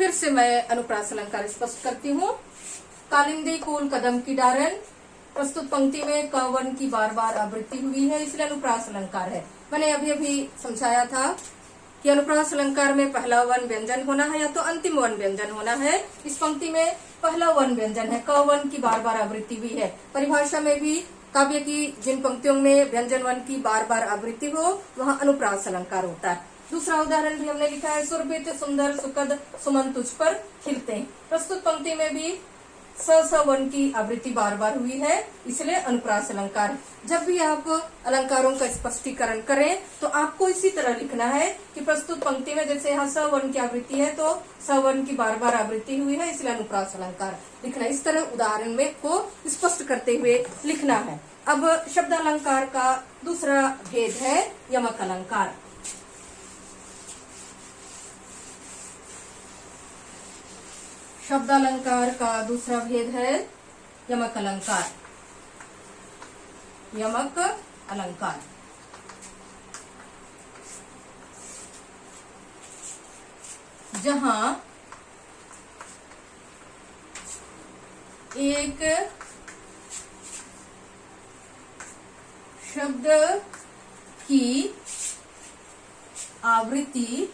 फिर से मैं अनुप्रास अलंकार स्पष्ट करती हूँ। कालिंदी कुल कदम की डारन, प्रस्तुत पंक्ति में क वर्ण की बार बार आवृत्ति हुई है, इसलिए अनुप्रास अलंकार है। मैंने अभी अभी समझाया था कि अनुप्रास अलंकार में पहला वर्ण व्यंजन होना है या तो अंतिम वर्ण व्यंजन होना है। इस पंक्ति में पहला वर्ण व्यंजन है, क वर्ण की बार बार आवृत्ति हुई है। परिभाषा में भी काव्य की जिन पंक्तियों में व्यंजन वर्ण की बार बार आवृत्ति हो वहाँ अनुप्रास अलंकार होता है। दूसरा उदाहरण भी हमने लिखा है, सुरभित सुंदर सुखद सुमन तुझ पर खिलते हैं। प्रस्तुत पंक्ति में भी स वर्ण की आवृत्ति बार बार हुई है, इसलिए अनुप्रास अलंकार। जब भी आप अलंकारों का स्पष्टीकरण करें तो आपको इसी तरह लिखना है कि प्रस्तुत पंक्ति में जैसे यहाँ स वर्ण की आवृत्ति है तो स वर्ण की बार बार आवृत्ति हुई है, इसलिए अनुप्रास अलंकार लिखना। इस तरह उदाहरण में को स्पष्ट करते हुए लिखना है। अब शब्द अलंकार का दूसरा भेद है यमक अलंकार। शब्द अलंकार का दूसरा भेद है यमक अलंकार। यमक अलंकार जहां एक शब्द की आवृत्ति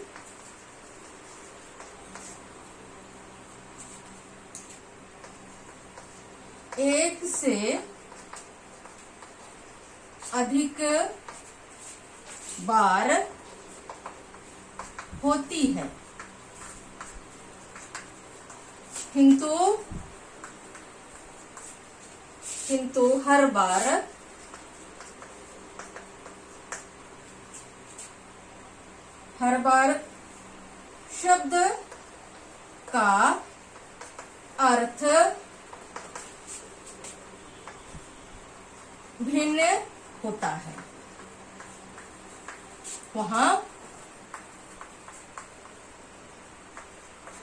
एक से अधिक बार होती है, किंतु हर बार शब्द का अर्थ भिन्न होता है। वहां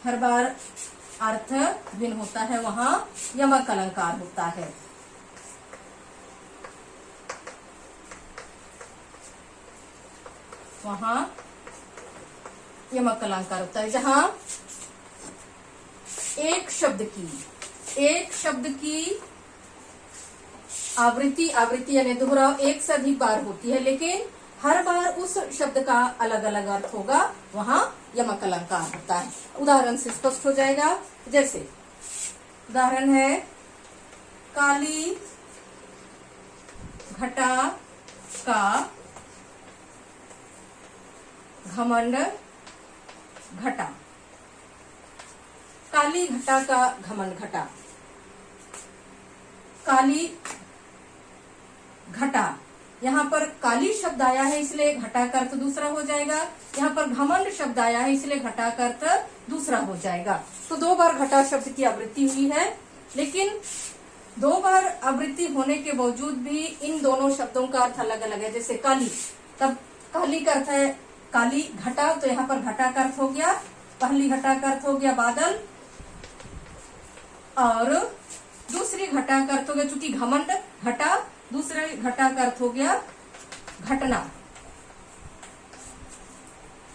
हर बार अर्थ भिन्न होता है, वहां यमक अलंकार होता है। वहां यमक अलंकार होता है जहां एक शब्द की आवृत्ति यानी दोहराव एक से अधिक बार होती है, लेकिन हर बार उस शब्द का अलग अलग अर्थ होगा, वहां यमक अलंकार होता है। उदाहरण से स्पष्ट हो जाएगा। जैसे उदाहरण है, काली घटा का घमंड घटा। काली घटा का घमंड घटा। काली घटा, यहाँ पर काली शब्द आया है इसलिए घटा का अर्थ दूसरा हो जाएगा। यहाँ पर घमंड शब्द आया है इसलिए घटा का अर्थ दूसरा हो जाएगा। तो दो बार घटा शब्द की आवृत्ति हुई है, लेकिन दो बार आवृत्ति होने के बावजूद भी इन दोनों शब्दों का अर्थ अलग अलग है। जैसे काली, तब काली का अर्थ है काली घटा, तो यहाँ पर घटा का अर्थ हो गया, पहली घटा का अर्थ हो गया बादल, और दूसरी घटा का अर्थ हो गया, चूंकि घमंड घटा, दूसरे घटा का अर्थ हो गया घटना।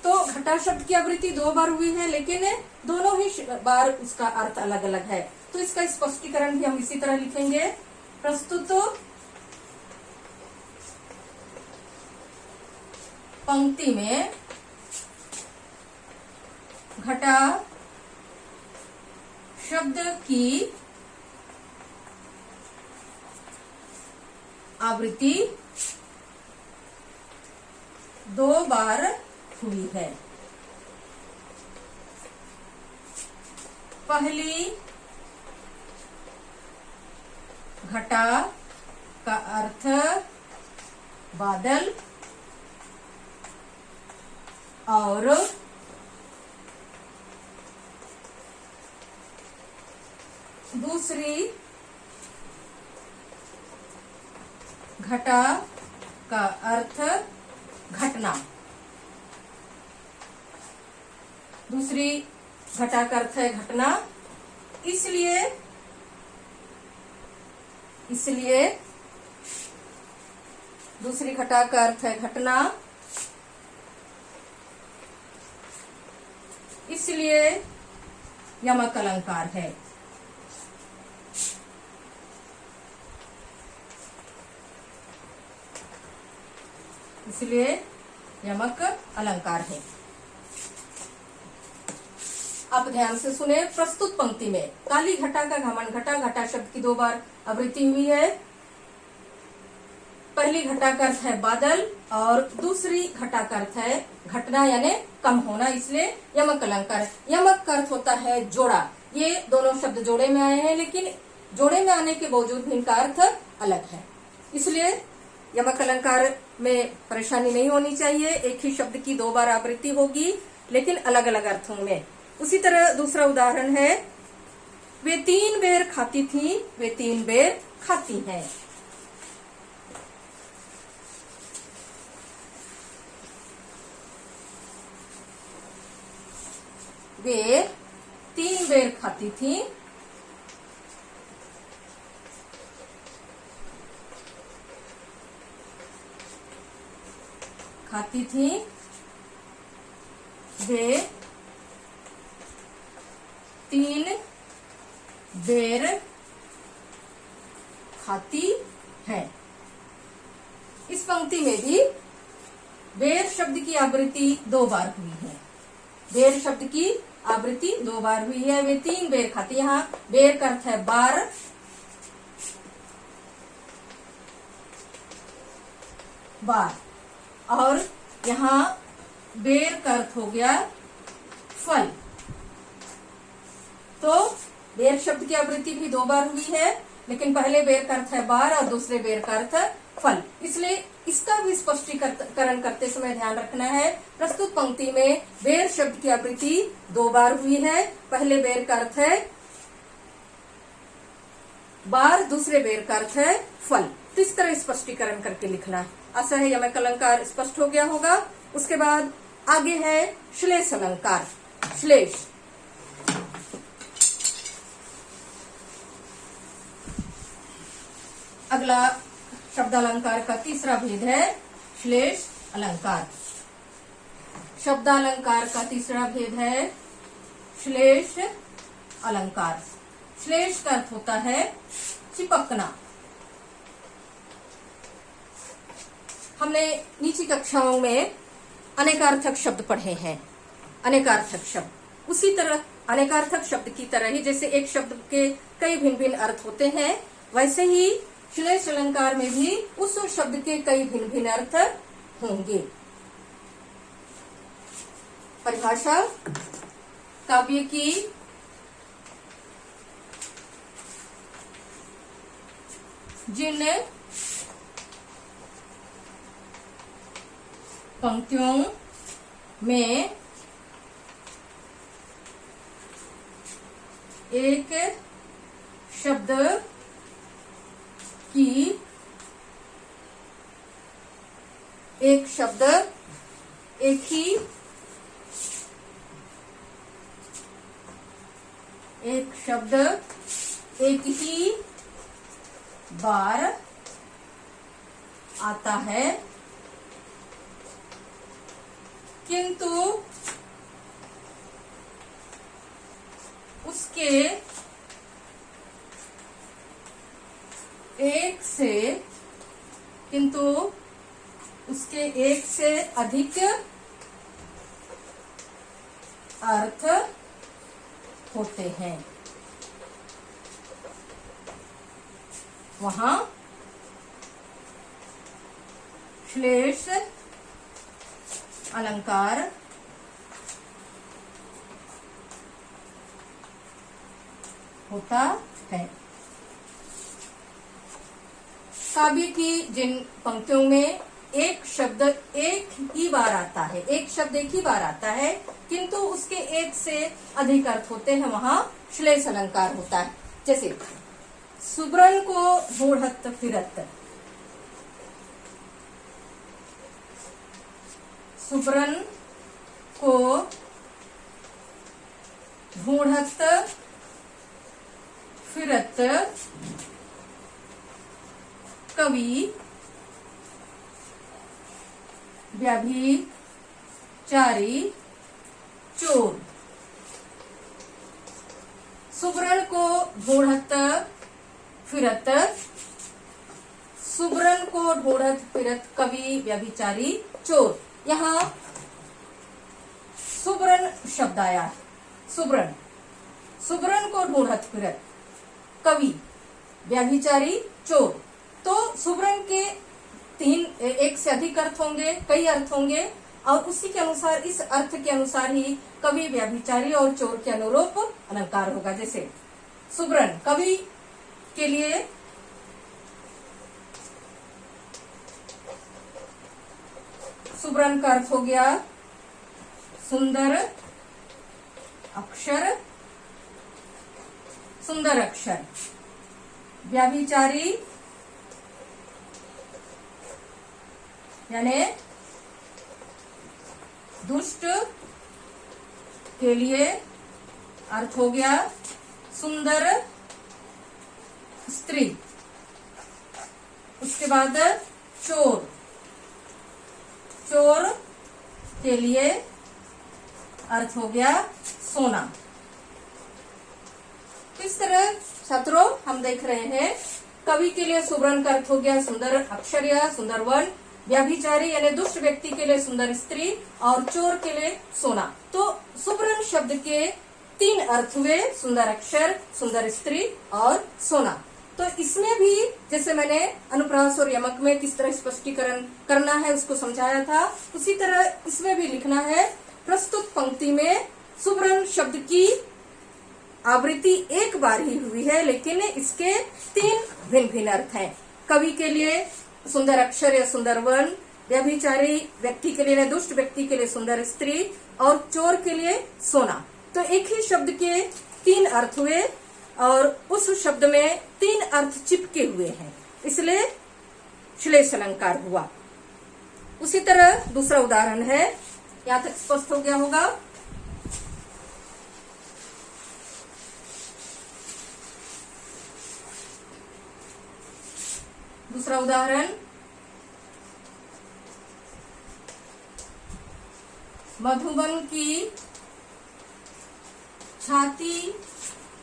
तो घटा शब्द की आवृत्ति दो बार हुई है, लेकिन दोनों ही बार उसका अर्थ अलग अलग है। तो इसका स्पष्टीकरण भी हम इसी तरह लिखेंगे। प्रस्तुत पंक्ति में घटा शब्द की आवृत्ति दो बार हुई है। पहली घटा का अर्थ बादल, और दूसरी घटा का अर्थ घटना। दूसरी घटा का अर्थ है घटना, इसलिए दूसरी घटा का अर्थ है घटना, इसलिए यमक अलंकार है। इसलिए यमक अलंकार है। आप ध्यान से सुने, प्रस्तुत पंक्ति में काली घटा का घमंड घटा, घटा शब्द की 2 बार आवृत्ति हुई है। पहली घटा का अर्थ है बादल और दूसरी घटा का अर्थ है घटना यानी कम होना, इसलिए यमक अलंकार। यमक का अर्थ होता है जोड़ा। ये दोनों शब्द जोड़े में आए हैं, लेकिन जोड़े में आने के बावजूद भी इनका अर्थ अलग है, इसलिए यमक अलंकार में परेशानी नहीं होनी चाहिए। एक ही शब्द की 2 बार आवृत्ति होगी, लेकिन अलग अलग अर्थों में। उसी तरह दूसरा उदाहरण है, वे 3 बेर खाती थी, वे 3 बेर खाती हैं। वे 3 बेर खाती थी, खाती थी, वे 3 बेर खाती हैं। इस पंक्ति में भी बेर शब्द की आवृत्ति 2 बार हुई है। बेर शब्द की आवृत्ति 2 बार हुई है। वे 3 बेर खाती, यहाँ बेर का अर्थ है बार, बार, और यहाँ बेर का अर्थ हो गया फल। तो बेर शब्द की आवृत्ति भी 2 बार हुई है, लेकिन पहले बेर का अर्थ है बार और दूसरे बेर का अर्थ फल, इसलिए इसका भी स्पष्टीकरण करते समय ध्यान रखना है। प्रस्तुत पंक्ति में बेर शब्द की आवृत्ति 2 बार हुई है। पहले बेर का अर्थ है बार, दूसरे बेर का अर्थ है फल। तो इस तरह स्पष्टीकरण करके लिखना। आशा है यमक अलंकार स्पष्ट हो गया होगा। उसके बाद आगे है श्लेष अलंकार। श्लेष, अगला शब्द अलंकार का तीसरा भेद है श्लेष अलंकार। शब्दालंकार का तीसरा भेद है श्लेष अलंकार। श्लेष का अर्थ होता है चिपकना। हमने नीची कक्षाओं में अनेकार्थक शब्द पढ़े हैं। अनेकार्थक शब्द उसी तरह, अनेकार्थक शब्द की तरह ही जैसे एक शब्द के कई भिन्न भिन्न अर्थ होते हैं, वैसे ही श्लेष अलंकार में भी उस शब्द के कई भिन्न भिन्न अर्थ होंगे। परिभाषा, काव्य की जिन पंक्तियों में एक शब्द की एक शब्द एक ही बार आता है, किंतु उसके एक से अधिक अर्थ होते हैं, वहां श्लेष अलंकार होता है। काव्य की जिन पंक्तियों में एक शब्द एक ही बार आता है, एक शब्द एक ही बार आता है, किंतु उसके एक से अधिक अर्थ होते हैं, वहां श्लेष अलंकार होता है। जैसे सुब्रन को ढूंढत फिरत, सुब्रन को ढूंढत फिरत कवि व्यभिचारी चोर। ढूंढत फिरत, सुबरन को ढूंढत फिरत कवि व्यभिचारी चोर। यहाँ सुबरन शब्द आया। सुबरन, सुबरन को ढूंढत फिरत कवि व्यभिचारी चोर। तो सुबरन के एक से अधिक अर्थ होंगे, कई अर्थ होंगे, और उसी के अनुसार, इस अर्थ के अनुसार ही कवि व्यभिचारी और चोर के अनुरूप अलंकार होगा। जैसे सुबरन कवि के लिए सुबरन का अर्थ हो गया सुंदर अक्षर, सुंदर अक्षर। व्यभिचारी यानी दुष्ट के लिए अर्थ हो गया सुंदर स्त्री। उसके बाद चोर, चोर के लिए अर्थ हो गया सोना। इस तरह छात्रों हम देख रहे हैं, कवि के लिए सुबरन का अर्थ हो गया सुंदर अक्षर या सुंदर वर्ण, व्यभिचारी यानी दुष्ट व्यक्ति के लिए सुंदर स्त्री, और चोर के लिए सोना। तो सुबरन शब्द के 3 अर्थ हुए, सुंदर अक्षर, सुंदर स्त्री और सोना। तो इसमें भी जैसे मैंने अनुप्रास और यमक में किस तरह स्पष्टीकरण करना है उसको समझाया था, उसी तरह इसमें भी लिखना है। प्रस्तुत पंक्ति में सुबरन शब्द की आवृत्ति एक बार ही हुई है, लेकिन इसके 3 भिन्न भिन्न अर्थ हैं। कवि के लिए सुंदर अक्षर या सुंदर वर्ण, व्यभिचारी व्यक्ति के लिए, दुष्ट व्यक्ति के लिए सुंदर स्त्री, और चोर के लिए सोना। तो एक ही शब्द के 3 अर्थ हुए और उस शब्द में 3 अर्थ चिपके हुए हैं, इसलिए श्लेष अलंकार हुआ। उसी तरह दूसरा उदाहरण है, यहां तक स्पष्ट हो गया होगा। दूसरा उदाहरण, मधुबन की छाती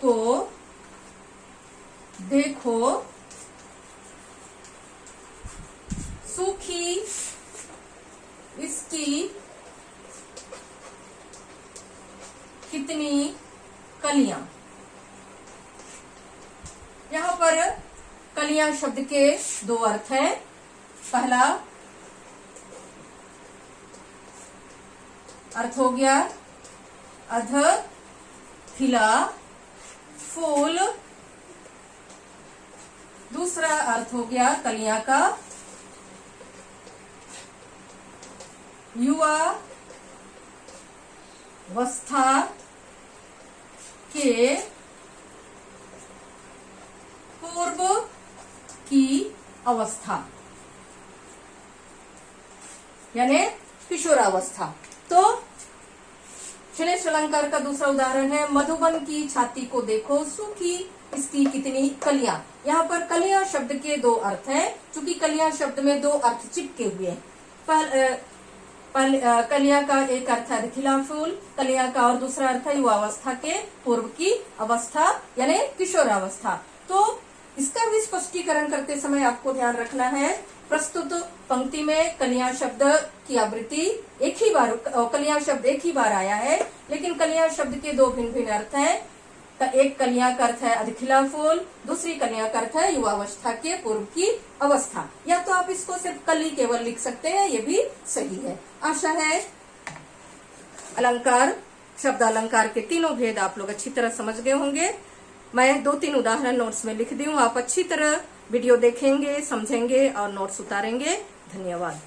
को देखो, सूखी इसकी कितनी कलियां। यहाँ पर कलियां शब्द के 2 अर्थ हैं। पहला अर्थ हो गया अध खिला फूल, दूसरा अर्थ हो गया कलियां का युवा अवस्था के पूर्व की अवस्था, यानी किशोरावस्था। तो श्लेष अलंकार का दूसरा उदाहरण है, मधुबन की छाती को देखो, सूखी इसकी कितनी कलियां। यहाँ पर कलियां शब्द के 2 अर्थ हैं, क्योंकि कलियां शब्द में 2 अर्थ चिपके हुए हैं। कलियां का एक अर्थ है खिला फूल, कलियां का और दूसरा अर्थ है युवावस्था के पूर्व की अवस्था, यानी किशोरावस्था। तो इसका भी स्पष्टीकरण करते समय आपको ध्यान रखना है, प्रस्तुत पंक्ति में कलियां शब्द की आवृत्ति एक ही बार, कलियां शब्द एक ही बार आया है, लेकिन कलियां शब्द के 2 भिन्न भिन्न अर्थ हैं। एक कलियां का अर्थ है अधखिला फूल, दूसरी कलियां का अर्थ है युवावस्था के पूर्व की अवस्था। या तो आप इसको सिर्फ कली केवल लिख सकते हैं, ये भी सही है। आशा है अलंकार, शब्द अलंकार के तीनों भेद आप लोग अच्छी तरह समझ गए होंगे। मैं 2-3 उदाहरण नोट्स में लिख दी हूँ, आप अच्छी तरह वीडियो देखेंगे, समझेंगे और नोट्स उतारेंगे। धन्यवाद।